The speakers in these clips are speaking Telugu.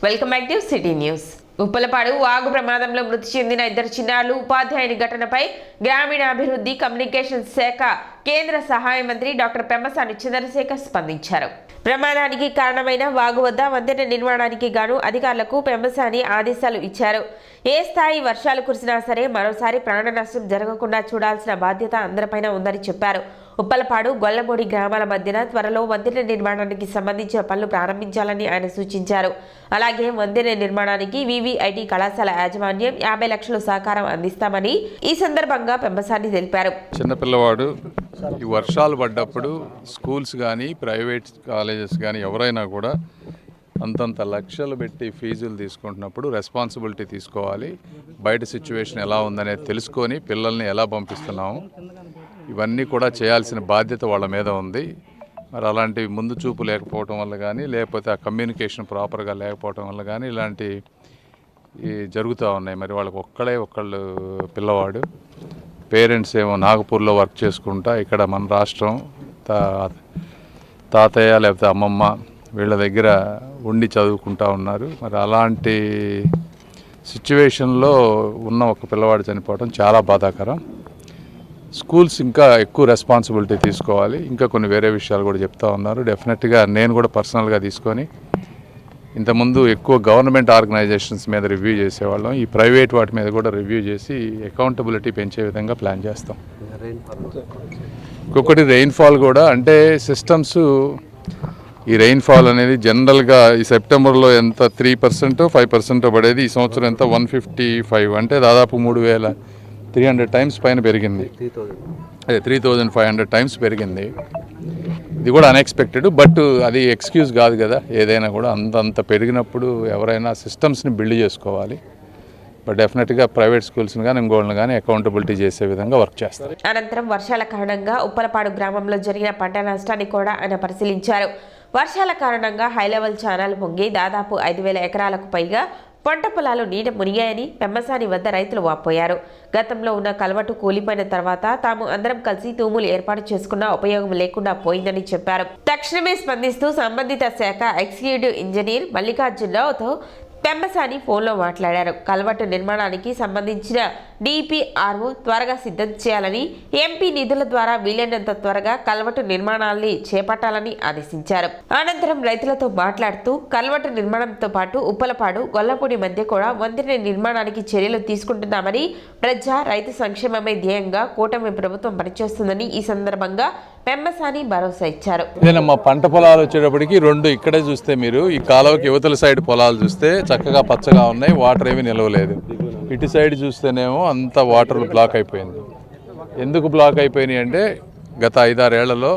Welcome back to city news. Uppalapadu వాగు ప్రమాదంలో మృతి చెందిన ఇద్దరు చిన్నారులు ఉపాధ్యాయుని ఘటనపై గ్రామీణాభివృద్ధి కమ్యూనికేషన్ శాఖ కేంద్ర సహాయ మంత్రి డాక్టర్ పెమ్మసాని చంద్రశేఖర్ స్పందించారు. ప్రమాదానికి కారణమైన వాగు వద్ద వంతెన నిర్మాణానికి గాను అధికారులకు పెమ్మసాని ఆదేశాలు ఇచ్చారు. ఏ స్థాయి వర్షాలు కురిసినా సరే మరోసారి ప్రాణ నష్టం జరగకుండా చూడాల్సిన బాధ్యత అందరిపైన ఉందని చెప్పారు. ఉప్పలపాడు గొల్లమూడి గ్రామాల మధ్యన త్వరలో వంతెన నిర్మాణానికి సంబంధించిన పనులు ప్రారంభించాలని ఆయన సూచించారు. అలాగే వంతెన నిర్మాణానికి వివిఐటి కళాశాల యాజమాన్యం 50 లక్షలు సహకారం అందిస్తామని ఈ సందర్భంగా పెమ్మసాని తెలిపారు. చిన్నపిల్లవాడు ఈ వర్షాలు పడ్డప్పుడు స్కూల్స్ కానీ ప్రైవేట్ కాలేజెస్ కానీ ఎవరైనా కూడా అంతంత లక్షలు పెట్టి ఫీజులు తీసుకుంటున్నప్పుడు రెస్పాన్సిబిలిటీ తీసుకోవాలి. బయట సిచ్యువేషన్ ఎలా ఉందనేది తెలుసుకొని పిల్లల్ని ఎలా పంపిస్తున్నాము ఇవన్నీ కూడా చేయాల్సిన బాధ్యత వాళ్ళ మీద ఉంది. మరి అలాంటి ముందు చూపు లేకపోవటం వల్ల కానీ లేకపోతే ఆ కమ్యూనికేషన్ ప్రాపర్గా లేకపోవటం వల్ల కానీ ఇలాంటి జరుగుతూ ఉన్నాయి. మరి వాళ్ళకి ఒక్కళ్ళు పిల్లవాడు, పేరెంట్స్ ఏమో నాగపూర్లో వర్క్ చేసుకుంటా ఇక్కడ మన రాష్ట్రం తాతయ్య లేకపోతే అమ్మమ్మ వీళ్ళ దగ్గర ఉండి చదువుకుంటూ ఉన్నారు. మరి అలాంటి సిచ్యువేషన్లో ఉన్న ఒక పిల్లవాడు చనిపోవడం చాలా బాధాకరం. స్కూల్స్ ఇంకా ఎక్కువ రెస్పాన్సిబిలిటీ తీసుకోవాలి. ఇంకా కొన్ని వేరే విషయాలు కూడా చెప్తా ఉన్నారు. డెఫినెట్గా నేను కూడా పర్సనల్గా తీసుకొని ఇంతకుముందు ఎక్కువ గవర్నమెంట్ ఆర్గనైజేషన్స్ మీద రివ్యూ చేసేవాళ్ళం. ఈ ప్రైవేట్ వాటి మీద కూడా రివ్యూ చేసి అకౌంటబిలిటీ పెంచే విధంగా ప్లాన్ చేస్తాం. ఇంకొకటి రెయిన్ఫాల్ కూడా, అంటే సిస్టమ్స్ ఈ రెయిన్ఫాల్ అనేది జనరల్గా ఈ సెప్టెంబర్లో ఎంత 3% 5% పడేది. ఈ సంవత్సరం ఎంత 155, అంటే దాదాపు 3,300 టైమ్స్ పైన పెరిగింది. అదే 3,500 టైమ్స్ పెరిగింది. ఇది కూడా అన్ఎక్స్పెక్టెడ్, బట్ అది ఎక్స్క్యూజ్ కాదు కదా. ఏదైనా కూడా అంత పెరిగినప్పుడు ఎవరైనా సిస్టమ్స్ని బిల్డ్ చేసుకోవాలి. బట్ డెఫినెట్గా ప్రైవేట్ స్కూల్స్ని కానీ ఇంకోళ్ళని కానీ అకౌంటబిలిటీ చేసే విధంగా వర్క్ చేస్తారు. అనంతరం వర్షాల కారణంగా ఉప్పలపాడు గ్రామంలో జరిగిన పంట నష్టాన్ని కూడా ఆయన పరిశీలించారు. వర్షాల కారణంగా హైలెవెల్ ఛానల్ పొంగి దాదాపు 5,000 ఎకరాలకు పైగా పంట పొలాలు నీట మునిగాయని పెమ్మసాని వద్ద రైతులు వాపోయారు. గతంలో ఉన్న కలవటు కూలిపోయిన తర్వాత తాము అందరం కలిసి తూములు ఏర్పాటు చేసుకున్న ఉపయోగం లేకుండా పోయిందని చెప్పారు. తక్షణమే స్పందిస్తూ సంబంధిత శాఖ ఎగ్జిక్యూటివ్ ఇంజనీర్ మల్లికార్జునరావుతో పెమ్మసాని ఫోన్లో మాట్లాడారు. కల్వటు నిర్మాణానికి సంబంధించిన డిపిఆర్ఓ త్వరగా సిద్ధం చేయాలని, ఎంపీ నిధుల ద్వారా వీలైనంత త్వరగా కల్వటు నిర్మాణాన్ని చేపట్టాలని ఆదేశించారు. అనంతరం రైతులతో మాట్లాడుతూ కల్వటు నిర్మాణంతో పాటు ఉప్పలపాడు గొల్లపూడి మధ్య కూడా వంతెన నిర్మాణానికి చర్యలు తీసుకుంటున్నామని, ప్రజా రైతు సంక్షేమమే ధ్యేయంగా కూటమి ప్రభుత్వం పనిచేస్తుందని ఈ సందర్భంగా పెమ్మసాని భరోసా ఇచ్చారు. మా పంట పొలాలు వచ్చేటప్పటికి 2 ఇక్కడే చూస్తే మీరు ఈ కాలువకి యువతల సైడ్ పొలాలు చూస్తే చక్కగా పచ్చగా ఉన్నాయి, వాటర్ ఏమీ నిలవలేదు. ఇటు సైడ్ చూస్తేనేమో అంత వాటర్ బ్లాక్ అయిపోయింది. ఎందుకు బ్లాక్ అయిపోయినాయి అంటే గత 5-6 ఏళ్లలో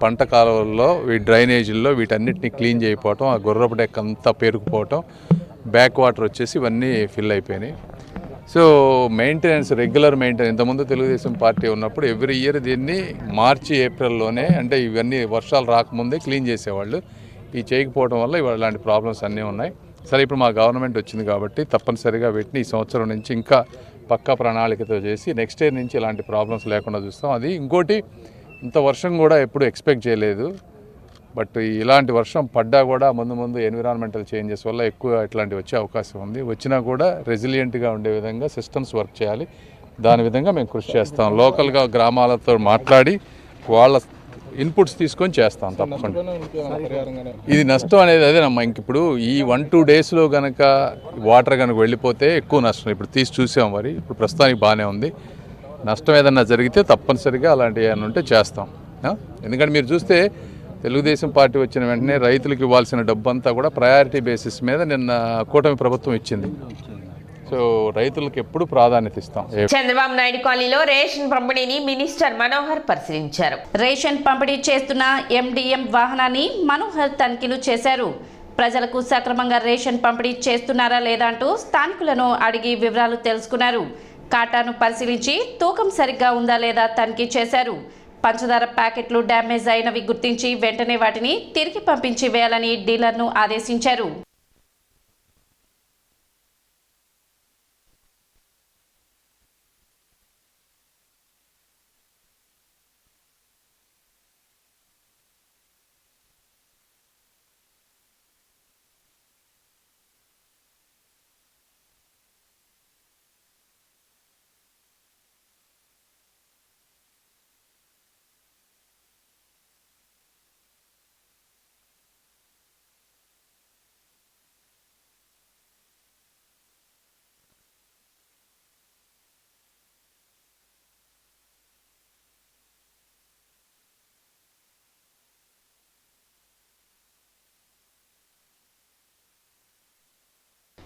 పంట కాలువల్లో ఈ డ్రైనేజీల్లో వీటన్నిటిని క్లీన్ చేయకపోవటం, ఆ గుర్రపు డెక్ అంతా పేరుకుపోవటం, బ్యాక్ వాటర్ వచ్చేసి ఇవన్నీ ఫిల్ అయిపోయినాయి. సో మెయింటెనెన్స్, రెగ్యులర్ మెయింటెనెన్స్, ఇంతకుముందు తెలుగుదేశం పార్టీ ఉన్నప్పుడు ఎవ్రీ ఇయర్ దీన్ని మార్చి ఏప్రిల్లోనే, అంటే ఇవన్నీ వర్షాలు రాకముందే క్లీన్ చేసేవాళ్ళు. ఈ చేయకపోవడం వల్ల ఇవాళ ఇలాంటి ప్రాబ్లమ్స్ అన్నీ ఉన్నాయి. సరే, ఇప్పుడు మా గవర్నమెంట్ వచ్చింది కాబట్టి తప్పనిసరిగా వీటిని ఈ సంవత్సరం నుంచి ఇంకా పక్కా ప్రణాళికతో చేసి నెక్స్ట్ ఇయర్ నుంచి ఇలాంటి ప్రాబ్లమ్స్ లేకుండా చూస్తాం. అది ఇంకోటి, ఇంత వర్షం కూడా ఎప్పుడు ఎక్స్పెక్ట్ చేయలేదు. బట్ ఇలాంటి వర్షం పడ్డా కూడా ముందు ఎన్విరాన్మెంటల్ చేంజెస్ వల్ల ఎక్కువ ఇట్లాంటివి వచ్చే అవకాశం ఉంది. వచ్చినా కూడా రెసిలియంట్గా ఉండే విధంగా సిస్టమ్స్ వర్క్ చేయాలి. దాని విధంగా మేము కృషి చేస్తాం. లోకల్గా గ్రామాలతో మాట్లాడి వాళ్ళ ఇన్పుట్స్ తీసుకొని చేస్తాం తప్పకుండా. ఇది నష్టం అనేది అదేనమ్మా. ఇంక ఇప్పుడు ఈ 1-2 డేస్లో కనుక వాటర్ కనుక వెళ్ళిపోతే ఎక్కువ నష్టం. ఇప్పుడు తీసి చూసాం, మరి ఇప్పుడు ప్రస్తుతానికి బాగానే ఉంది. నష్టం ఏదన్నా జరిగితే తప్పనిసరిగా అలాంటివి ఏమైనా ఉంటే చేస్తాం. ఎందుకంటే మీరు చూస్తే తెలుగుదేశం పార్టీ వచ్చిన వెంటనే రైతులకు ఇవ్వాల్సిన డబ్బంతా కూడా ప్రయారిటీ బేసిస్ మీద నిన్న కూటమి ప్రభుత్వం ఇచ్చింది. సో రైతులకు ఎప్పుడు ప్రాధాన్యత ఇస్తాం. చంద్రబాబు నాయుడు కాలనీలో రేషన్ పంపిణీని మినిస్టర్ మనోహర్ పరిశీలించారు. రేషన్ పంపిణీ చేస్తున్న ఎండిఎం వాహనాన్ని మనోహర్ తనిఖీలు చేశారు. ప్రజలకు సక్రమంగా రేషన్ పంపిణీ చేస్తున్నారా లేదా అంటూ స్థానికులను అడిగి వివరాలు తెలుసుకున్నారు. కాటాను పరిశీలించి తూకం సరిగ్గా ఉందా లేదా తనిఖీ చేశారు. పంచదార ప్యాకెట్లు డ్యామేజ్ అయినవి గుర్తించి వెంటనే వాటిని తిరిగి పంపించి వేయాలని డీలర్ను ఆదేశించారు.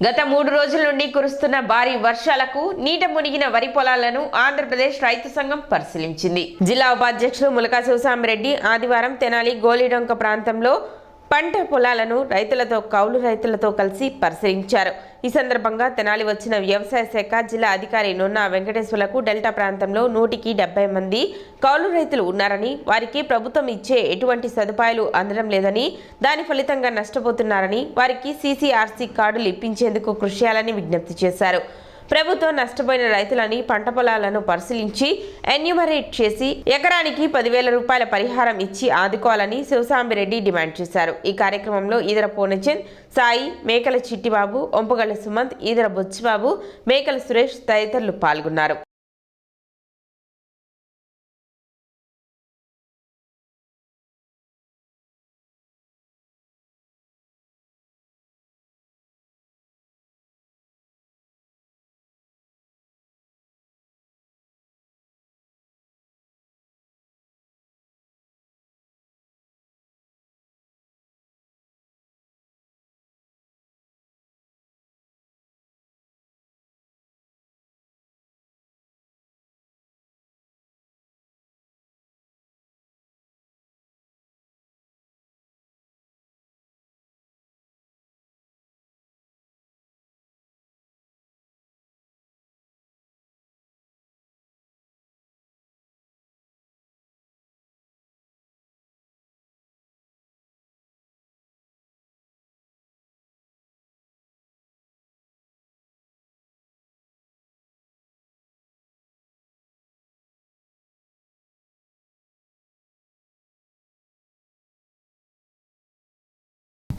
గత 3 రోజుల నుండి కురుస్తున్న భారీ వర్షాలకు నీట మునిగిన వరి పొలాలను ఆంధ్రప్రదేశ్ రైతు సంఘం పరిశీలించింది. జిల్లా ఉపాధ్యక్షులు ములకా శివసామిరెడ్డి ఆదివారం తెనాలి గోలిడొంక ప్రాంతంలో పంట పొలాలను కౌలు రైతులతో కలిసి పరిశీలించారు. ఈ సందర్భంగా తెనాలి వచ్చిన వ్యవసాయ శాఖ జిల్లా అధికారి నున్నా వెంకటేశ్వర్లకు డెల్టా ప్రాంతంలో 170 మంది కౌలు రైతులు ఉన్నారని, వారికి ప్రభుత్వం ఇచ్చే ఎటువంటి సదుపాయాలు అందడం లేదని, దాని ఫలితంగా నష్టపోతున్నారని, వారికి CCRC కార్డులు ఇప్పించేందుకు కృషి చేయాలని విజ్ఞప్తి చేశారు. ప్రభుత్వం నష్టపోయిన రైతులని పంట పొలాలను పరిశీలించి ఎన్యూమరేట్ చేసి ఎకరానికి 10,000 రూపాయల పరిహారం ఇచ్చి ఆదుకోవాలని శివసాంబిరెడ్డి డిమాండ్ చేశారు. ఈ కార్యక్రమంలో ఈదర పూర్ణచంద్, సాయి, మేకల చిట్టిబాబు, ఒంపగళ్ల సుమంత్, ఈదర బొచ్చిబాబు, మేకల సురేష్ తదితరులు పాల్గొన్నారు.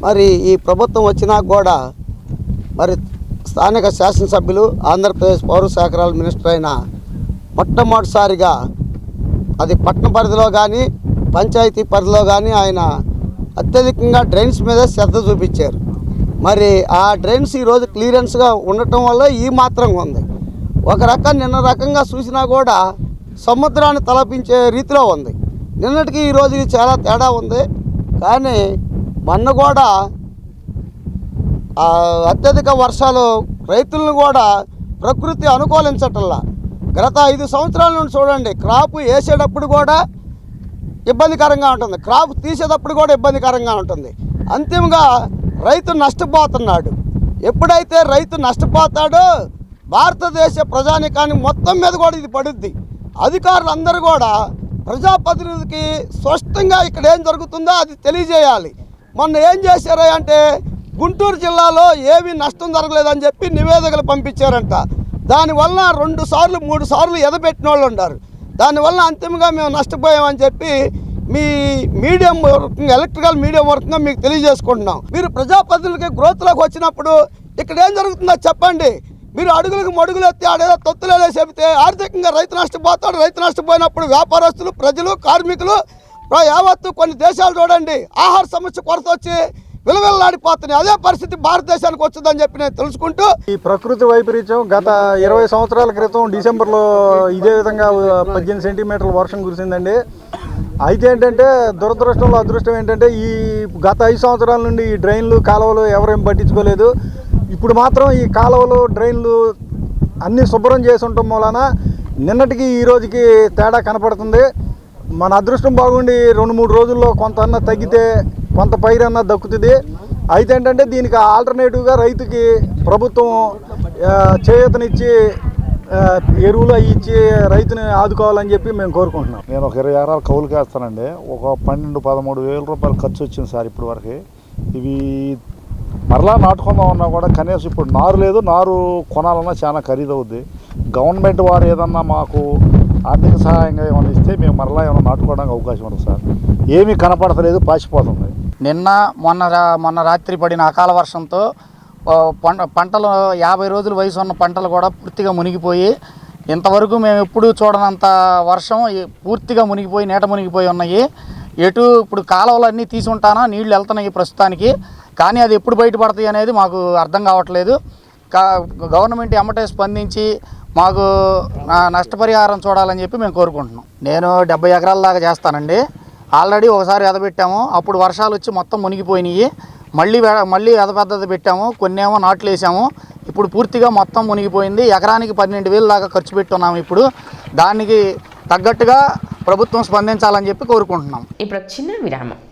మరి ఈ ప్రభుత్వం వచ్చినా కూడా మరి స్థానిక శాసనసభ్యులు ఆంధ్రప్రదేశ్ పౌర సరఫరాల మినిస్టర్ అయిన మొట్టమొదటిసారిగా అది పట్టణ పరిధిలో కానీ పంచాయతీ పరిధిలో కానీ ఆయన అత్యధికంగా డ్రైన్స్ మీద శ్రద్ధ చూపించారు. మరి ఆ డ్రైన్స్ ఈరోజు క్లియరెన్స్గా ఉండటం వల్ల ఈ మాత్రం ఉంది. నిన్న రకంగా చూసినా కూడా సముద్రాన్ని తలపించే రీతిలో ఉంది. నిన్నటికి ఈరోజుకి చాలా తేడా ఉంది. కానీ మొన్న కూడా అత్యధిక వర్షాలు రైతులను కూడా ప్రకృతి అనుకూలించటంలా. గత 5 సంవత్సరాల నుండి చూడండి, క్రాప్ వేసేటప్పుడు కూడా ఇబ్బందికరంగా ఉంటుంది, క్రాప్ తీసేటప్పుడు కూడా ఇబ్బందికరంగా ఉంటుంది. అంతిమంగా రైతు నష్టపోతున్నాడు. ఎప్పుడైతే రైతు నష్టపోతాడో భారతదేశ ప్రజానికానికి మొత్తం మీద కూడా ఇది పడుద్ది. అధికారులందరూ కూడా ప్రజాప్రతినిధికి స్పష్టంగా ఇక్కడ ఏం జరుగుతుందో అది తెలియజేయాలి. మొన్న ఏం చేశారు అంటే గుంటూరు జిల్లాలో ఏమీ నష్టం జరగలేదని చెప్పి నివేదికలు పంపించారంట. దానివల్ల 2 సార్లు 3 సార్లు ఎదబెట్టిన వాళ్ళు ఉన్నారు. దానివల్ల అంతిమంగా మేము నష్టపోయామని చెప్పి మీ మీడియం వర్కింగ్ ఎలక్ట్రికల్ మీడియం వర్కింగ్గా మీకు తెలియజేసుకుంటున్నాం. మీరు ప్రజాప్రతినిధులకి గ్రోత్లోకి వచ్చినప్పుడు ఇక్కడ ఏం జరుగుతుందో చెప్పండి. మీరు అడుగులకు మడుగులు ఎత్తి ఆడేదో తొత్తులేదో చెబితే ఆర్థికంగా రైతు నష్టపోతాడు. రైతు నష్టపోయినప్పుడు వ్యాపారస్తులు, ప్రజలు, కార్మికులు యావత్తు కొన్ని దేశాలు చూడండి ఆహార సమస్య కొరత వచ్చి విలవిల్లాడిపోతున్నాయి. అదే పరిస్థితి భారతదేశానికి వచ్చిందని చెప్పి నేను తెలుసుకుంటూ, ఈ ప్రకృతి వైపరీత్యం గత 20 సంవత్సరాల క్రితం డిసెంబర్లో ఇదే విధంగా 18 సెంటీమీటర్ల వర్షం కురిసిందండి. అయితే ఏంటంటే దురదృష్టంలో అదృష్టం ఏంటంటే ఈ గత 5 సంవత్సరాల నుండి ఈ డ్రైన్లు, కాలువలు ఎవరేం పట్టించుకోలేదు. ఇప్పుడు మాత్రం ఈ కాలువలు, డ్రైన్లు అన్నీ శుభ్రం చేసి ఉండటం వలన నిన్నటికి ఈ రోజుకి తేడా కనపడుతుంది. మన అదృష్టం బాగుండి 2-3 రోజుల్లో కొంత అన్న తగ్గితే కొంత పైరన్నా దక్కుతుంది. అయితే ఏంటంటే దీనికి ఆల్టర్నేటివ్గా రైతుకి ప్రభుత్వం చేయూతనిచ్చి ఎరువులు అవి ఇచ్చి రైతుని ఆదుకోవాలని చెప్పి మేము కోరుకుంటున్నాం. నేను ఒక 20 ఎకరాలు కౌలుకి వేస్తానండి. ఒక 12-13 వేల రూపాయలు ఖర్చు వచ్చింది సార్ ఇప్పటి వరకు. ఇవి మరలా నాటుకుందాం అన్నా కూడా కనీసం ఇప్పుడు నారు లేదు, నారు కొనాలన్నా చాలా ఖరీదు అవుద్ది. గవర్నమెంట్ వారు ఏదన్నా మాకు ఆర్థిక సహాయంగా ఏమైనా ఇస్తే మేము మరలా ఏమైనా నాటుకోవడానికి అవకాశం ఉంటుంది సార్. ఏమీ కనపడతలేదు, పాసిపోతుంది. మొన్న రాత్రి పడిన అకాల వర్షంతో పంటలు 50 రోజుల వయసు ఉన్న పంటలు కూడా పూర్తిగా మునిగిపోయి, ఇంతవరకు మేము ఎప్పుడూ చూడనంత వర్షం పూర్తిగా మునిగిపోయి, నీట మునిగిపోయి ఉన్నాయి. ఇప్పుడు కాలువలు అన్నీ తీసుంటానా, నీళ్లు వెళ్తున్నాయి ప్రస్తుతానికి. కానీ అది ఎప్పుడు బయటపడతాయి అనేది మాకు అర్థం కావట్లేదు. గవర్నమెంట్ ఎమ్మటే స్పందించి మాకు నష్టపరిహారం చూడాలని చెప్పి మేము కోరుకుంటున్నాం. నేను 70 ఎకరాల దాకా చేస్తానండి. ఆల్రెడీ ఒకసారి ఎదబెట్టాము. అప్పుడు వర్షాలు వచ్చి మొత్తం మునిగిపోయినాయి. మళ్ళీ పెద్దది పెట్టాము, కొన్నేమో నాట్లు వేసాము. ఇప్పుడు పూర్తిగా మొత్తం మునిగిపోయింది. ఎకరానికి 12,000 దాకా ఖర్చు పెట్టున్నాము. ఇప్పుడు దానికి తగ్గట్టుగా ప్రభుత్వం స్పందించాలని చెప్పి కోరుకుంటున్నాం. ఇప్పుడు చిన్న విరామం.